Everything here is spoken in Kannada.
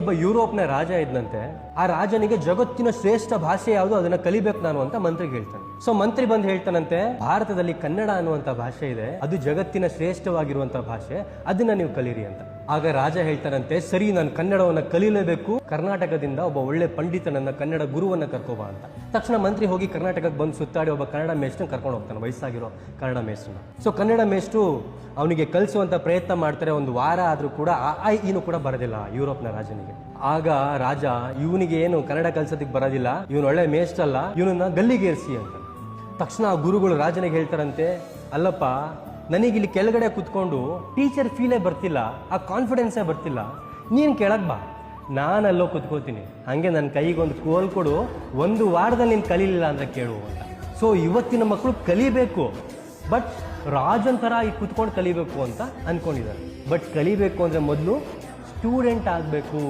ಒಬ್ಬ ಯುರೋಪ್ನ ರಾಜ ಇದ್ದಂತೆ. ಆ ರಾಜನಿಗೆ ಜಗತ್ತಿನ ಶ್ರೇಷ್ಠ ಭಾಷೆ ಯಾವುದು ಅದನ್ನ ಕಲಿಬೇಕು ನಾನು ಅಂತ ಮಂತ್ರಿಗೆ ಹೇಳ್ತಾನೆ. ಸೊ ಮಂತ್ರಿ ಬಂದು ಹೇಳ್ತಾನಂತೆ, ಭಾರತದಲ್ಲಿ ಕನ್ನಡ ಅನ್ನುವಂತ ಭಾಷೆ ಇದೆ, ಅದು ಜಗತ್ತಿನ ಶ್ರೇಷ್ಠವಾಗಿರುವಂತ ಭಾಷೆ, ಅದನ್ನ ನೀವು ಕಲೀರಿ ಅಂತ. ಆಗ ರಾಜ ಹೇಳ್ತಾನಂತೆ, ಸರಿ ನಾನು ಕನ್ನಡವನ್ನ ಕಲೀಲೇಬೇಕು, ಕರ್ನಾಟಕದಿಂದ ಒಬ್ಬ ಒಳ್ಳೆ ಪಂಡಿತನನ್ನ ಕನ್ನಡ ಗುರುವನ್ನ ಕರ್ಕೋಬಾ ಅಂತ. ತಕ್ಷಣ ಮಂತ್ರಿ ಹೋಗಿ ಕರ್ನಾಟಕಕ್ಕೆ ಬಂದು ಸುತ್ತಾಡಿ ಒಬ್ಬ ಕನ್ನಡ ಮೇಷ್ಟ್ರನ್ನ ಕರ್ಕೊಂಡು ಹೋಗ್ತಾನೆ, ವಯಸ್ಸಾಗಿರೋ ಕನ್ನಡ ಮೇಷ್ಟ್ರನ್ನ. ಸೊ ಕನ್ನಡ ಮೇಷ್ಟ್ರು ಅವನಿಗೆ ಕಲಿಸುವಂತ ಪ್ರಯತ್ನ ಮಾಡ್ತಾರೆ. ಒಂದು ವಾರ ಆದ್ರೂ ಕೂಡ ಆ ಏನು ಕೂಡ ಬರೋದಿಲ್ಲ ಯುರೋಪ್ನ ರಾಜನಿಗೆ. ಆಗ ರಾಜ, ಇವನಿಗೆ ಏನು ಕನ್ನಡ ಕಲ್ಸೋದಕ್ಕೆ ಬರೋದಿಲ್ಲ, ಇವನು ಒಳ್ಳೆ ಮೇಷ್ಟ್ರ ಅಲ್ಲ, ಇವನನ್ನ ಗಲ್ಲಿಗೇರಿಸಿ ಅಂತ. ತಕ್ಷಣ ಆ ಗುರುಗಳು ರಾಜನಿಗೆ ಹೇಳ್ತಾರಂತೆ, ಅಲ್ಲಪ್ಪ ನನಗಿಲ್ಲಿ ಕೆಳಗಡೆ ಕುತ್ಕೊಂಡು ಟೀಚರ್ ಫೀಲೇ ಬರ್ತಿಲ್ಲ, ಆ ಕಾನ್ಫಿಡೆನ್ಸೇ ಬರ್ತಿಲ್ಲ, ನೀನು ಕೆಳಗೆ ಬಾ, ನಾನಲ್ಲೋ ಕುತ್ಕೋತೀನಿ, ಹಂಗೆ ನನ್ನ ಕೈಗೊಂದು ಕೋಲ್ ಕೊಡು, ಒಂದು ವಾರದಲ್ಲಿ ನೀನು ಕಲೀಲಿಲ್ಲ ಅಂದ್ರೆ ಕೇಳು ಅಂತ. ಸೊ ಇವತ್ತಿನ ಮಕ್ಕಳು ಕಲಿಬೇಕು, ಬಟ್ ರಾಜನ್ ಥರ ಈಗ ಕುತ್ಕೊಂಡು ಕಲಿಬೇಕು ಅಂತ ಅನ್ಕೊಂಡಿದ್ದಾರೆ. ಬಟ್ ಕಲಿಬೇಕು ಅಂದರೆ ಮೊದಲು ಸ್ಟೂಡೆಂಟ್ ಆಗಬೇಕು.